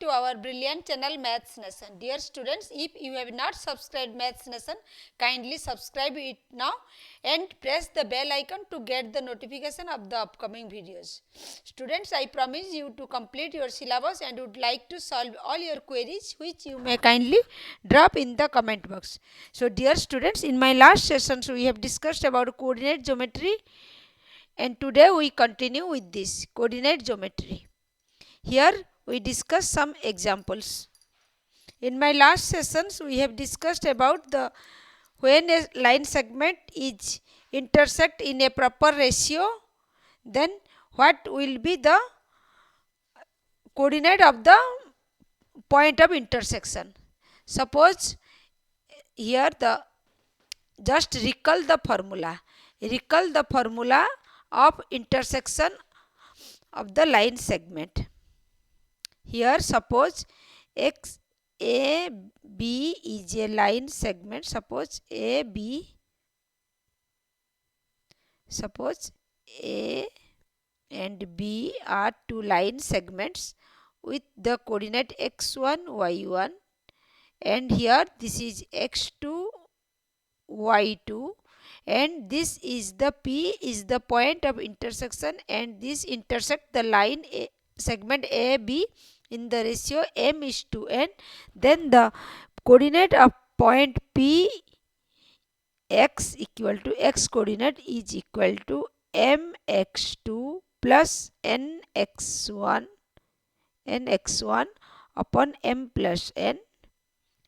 to our brilliant channel Maths Nation. Dear students, if you have not subscribed Maths Nation, kindly subscribe it now and press the bell icon to get the notification of the upcoming videos. Students, I promise you to complete your syllabus and would like to solve all your queries which you may kindly drop in the comment box. So dear students, in my last sessions we have discussed about coordinate geometry, and today we continue with this coordinate geometry. Here we discuss some examples. In my last sessions we have discussed about the when a line segment is intersect in a proper ratio, then what will be the coordinate of the point of intersection. Suppose here just recall the formula of intersection of the line segment. Here suppose x a b is a line segment. Suppose a and b are two line segments with the coordinate x1 y1, and here this is x2 y2, and this is the p is the point of intersection, and this intersect the line segment AB in the ratio m is to n. Then the coordinate of point P x equal to x coordinate is equal to mx2 plus nx1 upon m plus n,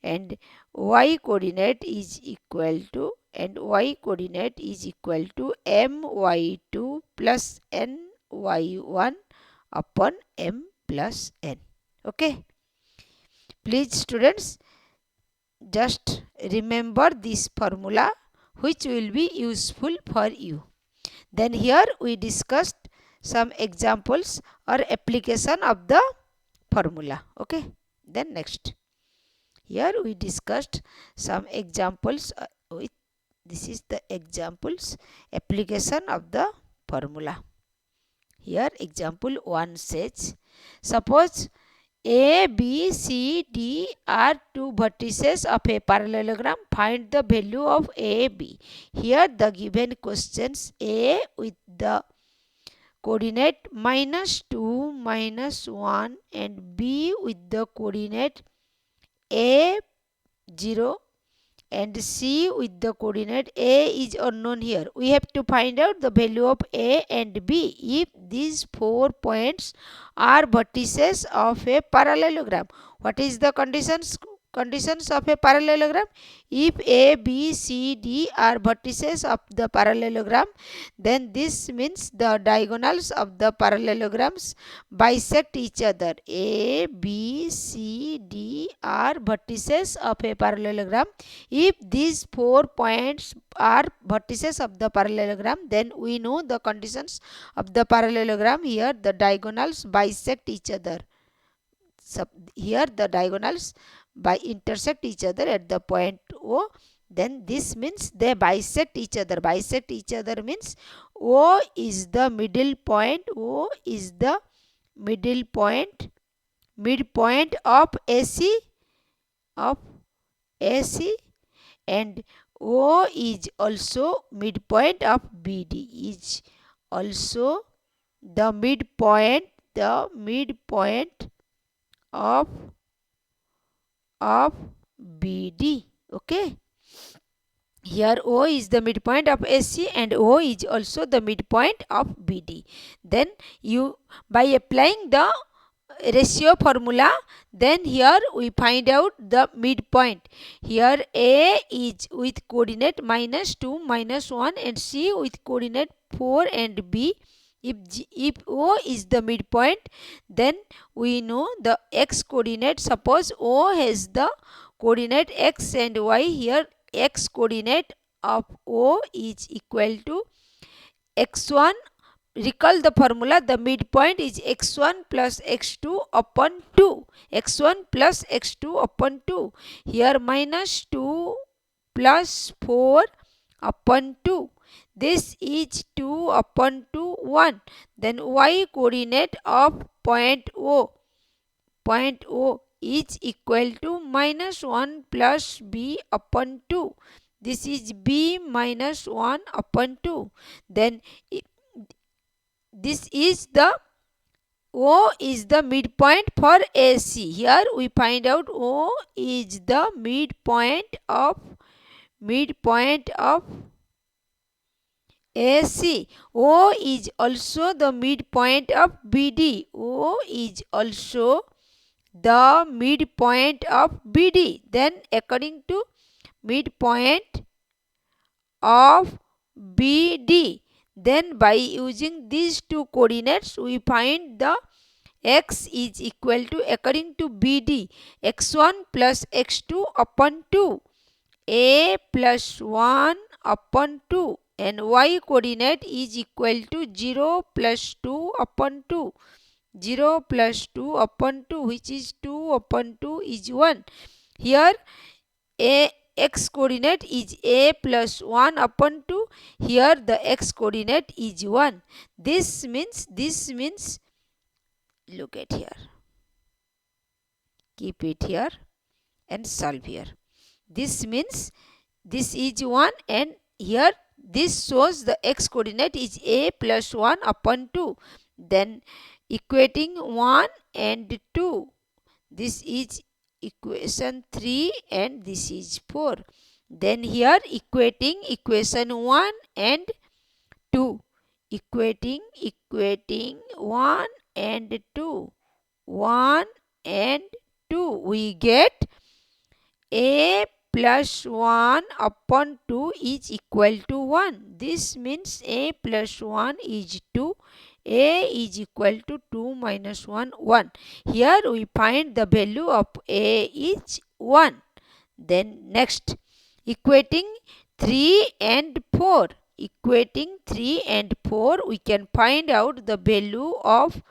and y coordinate is equal to my2 plus ny1 upon m plus n. Okay, please students, just remember this formula which will be useful for you. Then here we discussed some examples or application of the formula. Okay, then next, here we discussed some examples with this is the examples application of the formula. Here example 1 says, suppose A, B, C, D are two vertices of a parallelogram. Find the value of A, B. Here the given questions, A with the coordinate -2, -1 and B with the coordinate A 0 and C with the coordinate A is unknown. Here we have to find out the value of A and B if these 4 points are vertices of a parallelogram. What is the conditions of a parallelogram? If A, B, C, D are vertices of the parallelogram, then this means the diagonals of the parallelograms bisect each other. A, B, C, D are vertices of a parallelogram. If these 4 points are vertices of the parallelogram, then we know the conditions of the parallelogram. Here the diagonals bisect each other. Here the diagonals intersect each other at the point O. Then this means they bisect each other. Bisect each other means O is the middle point. O is the midpoint of AC and O is also midpoint of BD. Is also the midpoint of BD. Okay, here O is the midpoint of AC and O is also the midpoint of BD. Then you, by applying the ratio formula, then here we find out the midpoint. Here A is with coordinate -2, -1 and C with coordinate 4 and B. If O is the midpoint, then we know the x coordinate. Suppose O has the coordinate x and y. Here x coordinate of O is equal to x1. Recall the formula. The midpoint is x1 plus x2 upon 2. x1 plus x2 upon 2. Here -2 plus 4 upon 2. This is 2 upon 2, 1. Then y coordinate of point O point O is equal to minus 1 plus B upon 2. This is B minus 1 upon 2. Then this is the O is the midpoint for AC. Here we find out O is the midpoint of AC. O is also the midpoint of BD. O is also the midpoint of BD. Then according to midpoint of BD, then by using these two coordinates we find the x is equal to, according to BD, x1 plus x2 upon 2, a plus 1 upon 2, and y coordinate is equal to 0 plus 2 upon 2. 0 plus 2 upon 2, which is 2 upon 2 is 1. Here a x coordinate is a plus 1 upon 2. Here the x coordinate is 1. This means look at here. Keep it here and solve here. This means this is 1, and here this shows the x coordinate is a plus 1 upon 2. Then equating 1 and 2. This is equation 3 and this is 4. Then here equating equation 1 and 2. Equating 1 and 2. 1 and 2. We get a plus 1 upon 2 is equal to 1. This means a plus 1 is 2. A is equal to 2 minus 1, 1. Here we find the value of A is 1. Then next, equating 3 and 4. Equating 3 and 4, we can find out the value of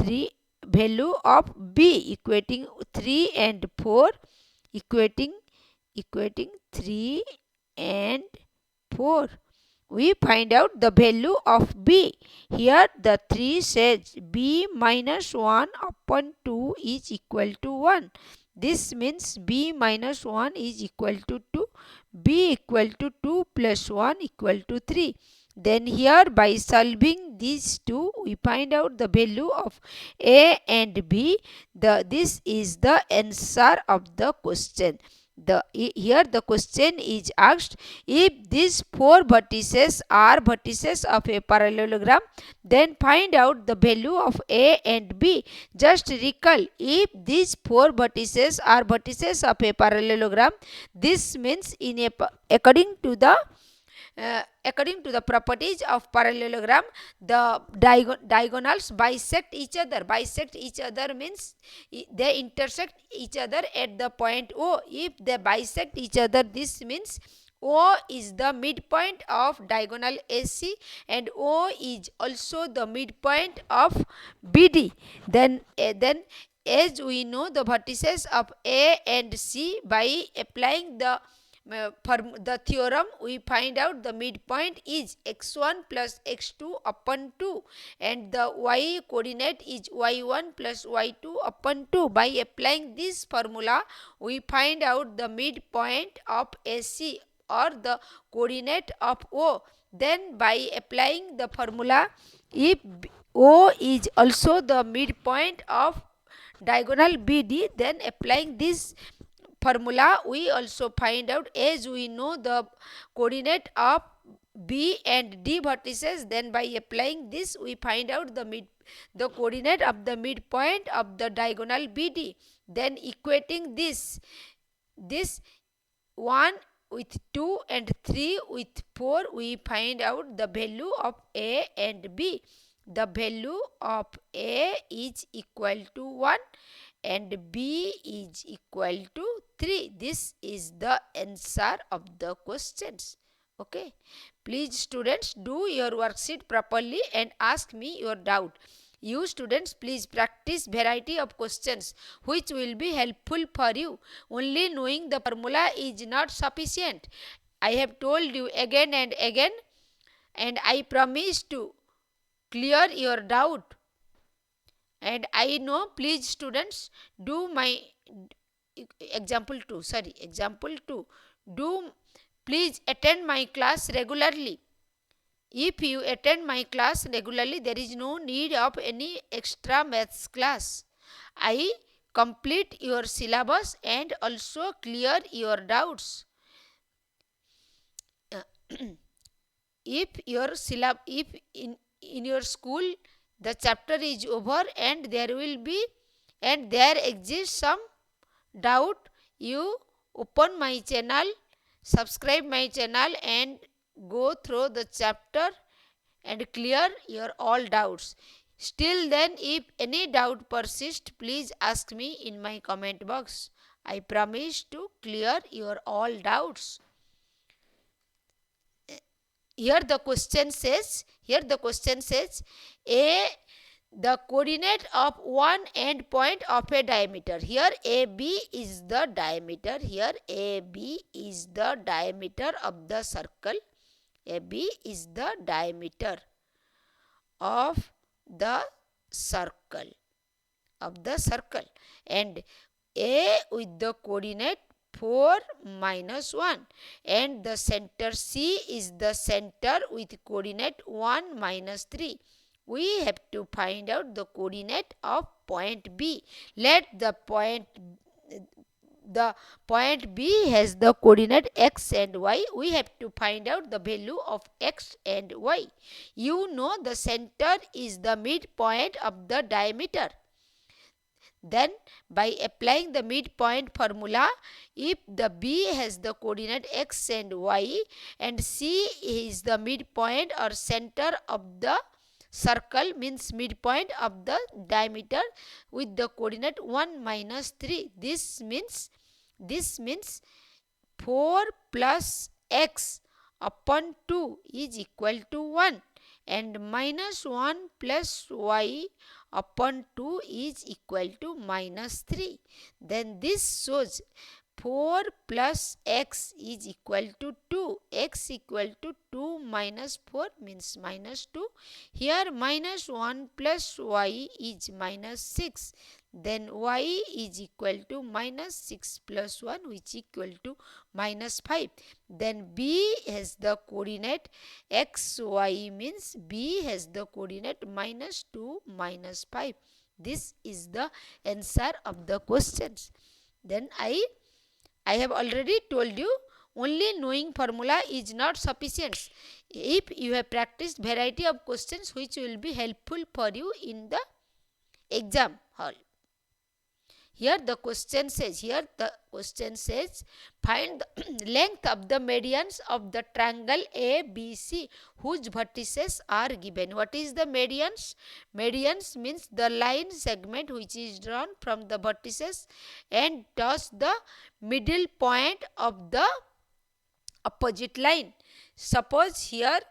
B. Equating 3 and 4. Equating 3 and 4. We find out the value of B. Here the 3 says B minus 1 upon 2 is equal to 1. This means B minus 1 is equal to 2. B equal to 2 plus 1 equal to 3. Then here by solving these two, we find out the value of A and B. This is the answer of the question. Here the question is asked, if these four vertices are vertices of a parallelogram, then find out the value of A and B. Just recall, if these four vertices are vertices of a parallelogram, this means according to the properties of parallelogram, the diagonals bisect each other. Bisect each other means they intersect each other at the point O. If they bisect each other, this means O is the midpoint of diagonal AC and O is also the midpoint of BD. Then as we know the vertices of A and C, by applying the theorem, we find out the midpoint is x1 plus x2 upon 2 and the y coordinate is y1 plus y2 upon 2. By applying this formula, we find out the midpoint of AC or the coordinate of O. Then by applying the formula, if O is also the midpoint of diagonal BD, then applying this formula we also find out, as we know the coordinate of B and D vertices, then by applying this we find out the coordinate of the midpoint of the diagonal BD. Then equating this 1 with 2 and 3 with 4, we find out the value of A and B. The value of A is equal to 1 and B is equal to 3. This is the answer of the questions. Okay. Please students, do your worksheet properly and ask me your doubt. You students, please practice variety of questions which will be helpful for you. Only knowing the formula is not sufficient. I have told you again and again, and I promise to clear your doubt and I know. Please students, do my example 2. Do please attend my class regularly. If you attend my class regularly, there is no need of any extra maths class. I complete your syllabus and also clear your doubts. If in your school the chapter is over and there exists some doubt, you open my channel, subscribe my channel and go through the chapter and clear your all doubts. Still then, if any doubt persists, please ask me in my comment box. I promise to clear your all doubts. Here the question says the coordinate of one end point of a diameter. Here AB is the diameter. Here AB is the diameter of the circle. AB is the diameter of the circle. And A with the coordinate 4 minus 1, and the center C is the center with coordinate 1 minus 3. We have to find out the coordinate of point B. Let the point B has the coordinate x and y. We have to find out the value of x and y. You know the center is the midpoint of the diameter. Then by applying the midpoint formula, if the B has the coordinate x and y and C is the midpoint or center of the circle, means midpoint of the diameter with the coordinate 1 minus 3. This means 4 plus x upon 2 is equal to 1, and minus 1 plus y upon 2 is equal to minus 3. Then this shows 4 plus x is equal to 2. X equal to 2 minus 4 means minus 2. Here minus 1 plus y is minus 6. Then y is equal to minus 6 plus 1, which equal to minus 5. Then B has the coordinate x, y, means B has the coordinate minus 2, minus 5. This is the answer of the questions. Then I have already told you, only knowing formula is not sufficient. If you have practiced variety of questions which will be helpful for you in the exam hall. Here the question says, find the length of the medians of the triangle ABC whose vertices are given. What is the medians? Medians means the line segment which is drawn from the vertices and touch the middle point of the opposite line. Suppose here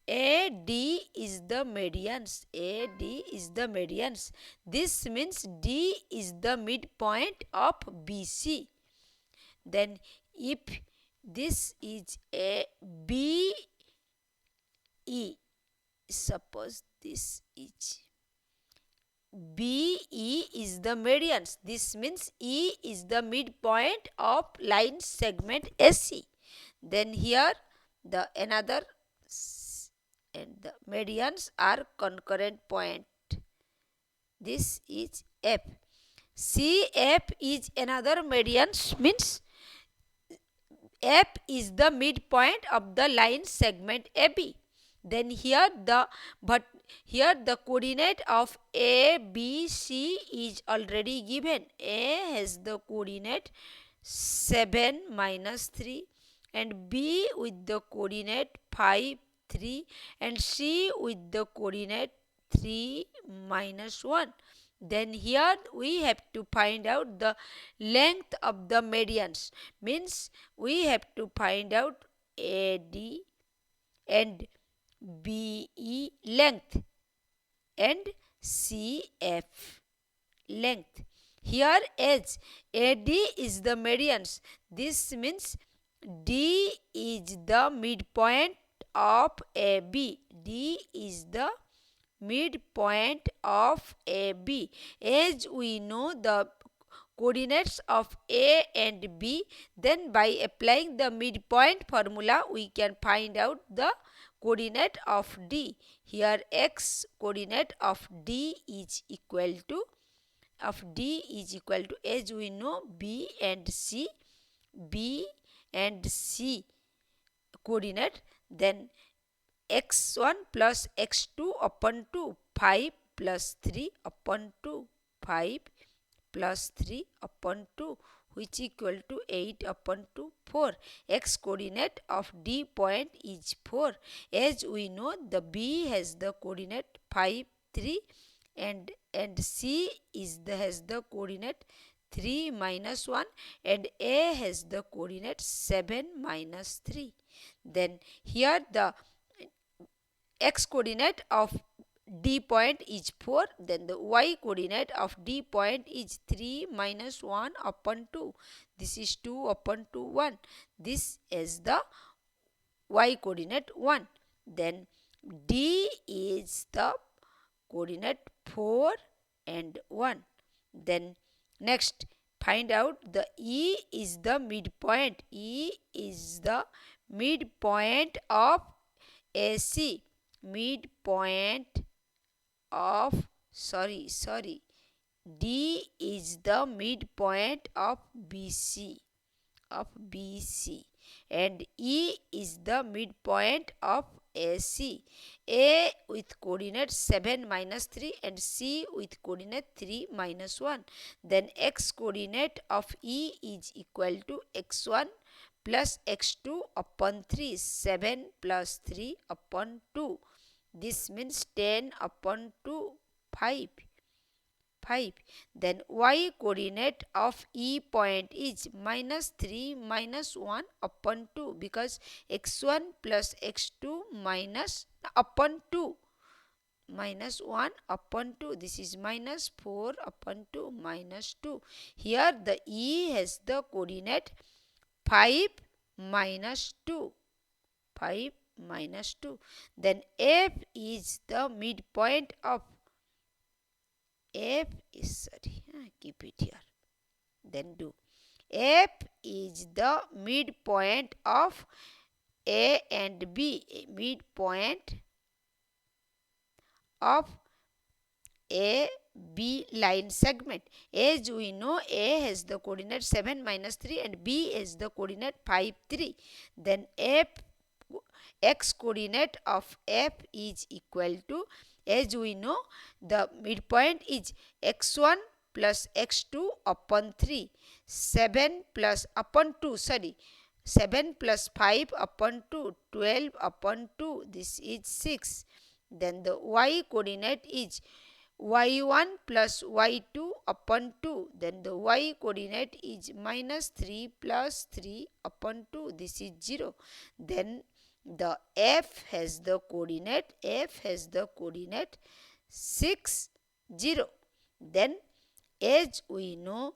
AD is the medians. This means D is the midpoint of BC. Then if this is a BE, suppose this is BE is the medians. This means E is the midpoint of line segment AC. Then here the another and the medians are concurrent point. This is F. CF is another median, means F is the midpoint of the line segment AB. Then here the coordinate of A, B, C is already given. A has the coordinate 7 minus 3 and B with the coordinate 5, 3 and C with the coordinate 3 minus 1. Then here we have to find out the length of the medians, means we have to find out AD and BE length and CF length. Here as AD is the medians, this means D is the midpoint of AB. D is the midpoint of AB. As we know the coordinates of A and B, then by applying the midpoint formula we can find out the coordinate of D. Here x coordinate of D is equal to as we know B and C coordinate, then x1 plus x2 upon 2, 5 plus 3 upon 2, 5 plus 3 upon 2, which equal to 8 upon 2, 4. X coordinate of D point is 4. As we know the B has the coordinate 5, 3 and C has the coordinate 3 minus 1 and A has the coordinate 7 minus 3. Then here the x coordinate of D point is 4, then the y coordinate of D point is 3 minus 1 upon 2. This is 2 upon 2, 1. This is the y coordinate 1. Then D is the coordinate 4 and 1. Then next find out the E is the midpoint. E is the midpoint of AC. D is the midpoint of BC and E is the midpoint of AC. A with coordinate 7 minus 3 and C with coordinate 3 minus 1. Then x coordinate of E is equal to x1 plus x2 upon 3, 7 plus 3 upon 2. This means 10 upon 2, 5. Then y coordinate of E point is minus 3 minus 1 upon 2 because x1 plus x2 minus upon 2 minus 1 upon 2. This is minus 4 upon 2 minus 2. Here the E has the coordinate 5 minus 2. Then F is the midpoint of F is keep it here. Then do F is the midpoint of A and B. Midpoint of A B line segment. As we know A has the coordinate 7 minus 3 and B has the coordinate 5 3. Then x coordinate of F is equal to, as we know the midpoint is x1 plus x2 upon 3, 7 plus 5 upon 2, 12 upon 2. This is 6. Then the y coordinate is y1 plus y2 upon 2. Then the y coordinate is minus 3 plus 3 upon 2. This is 0. Then the F has the coordinate 6 0. Then as we know,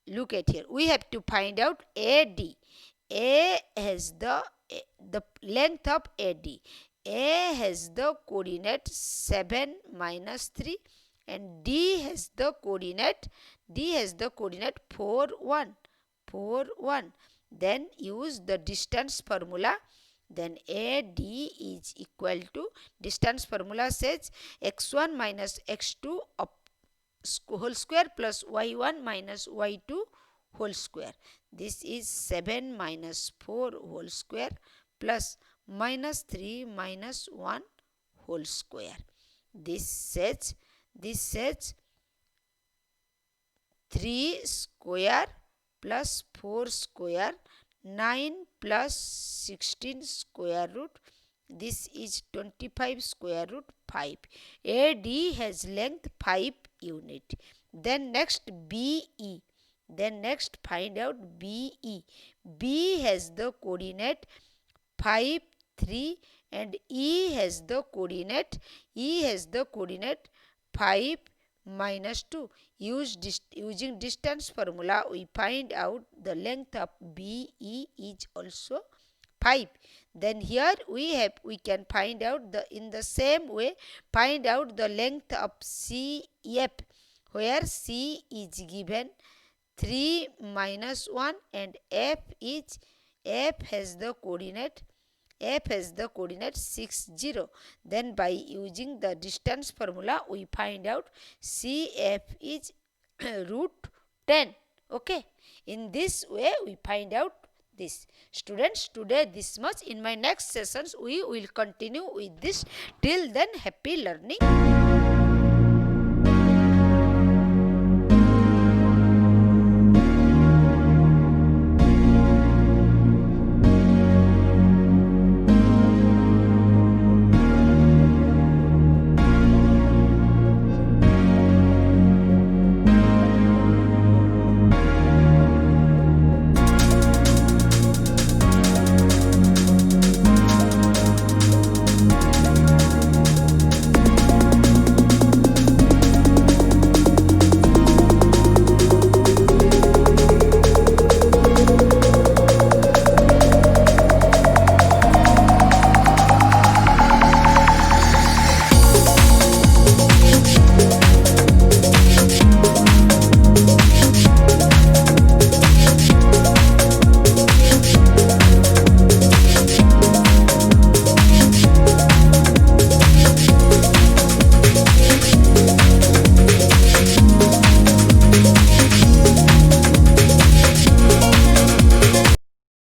look at here, we have to find out AD. A has the length of AD. A has the coordinate 7 minus 3 and D has the coordinate 4 1. Then use the distance formula. Then AD is equal to, distance formula says x1 minus x2 whole square plus y1 minus y2 whole square. This is 7 minus 4 whole square plus minus 3 minus 1 whole square. This says 3 square plus 4 square, 9 plus 16 square root. This is 25 square root 5. AD has length 5 unit. Then next BE. Then next find out BE. B has the coordinate 5 3 and E has the coordinate 5 minus 2. Using distance formula we find out the length of BE is also 5. Then here we can find out in the same way find out the length of CF, where C is given 3 minus 1 and F has the coordinate 6 0. Then by using the distance formula we find out CF is root 10. Okay, in this way we find out this. Students, today this much. In my next sessions we will continue with this. Till then, happy learning.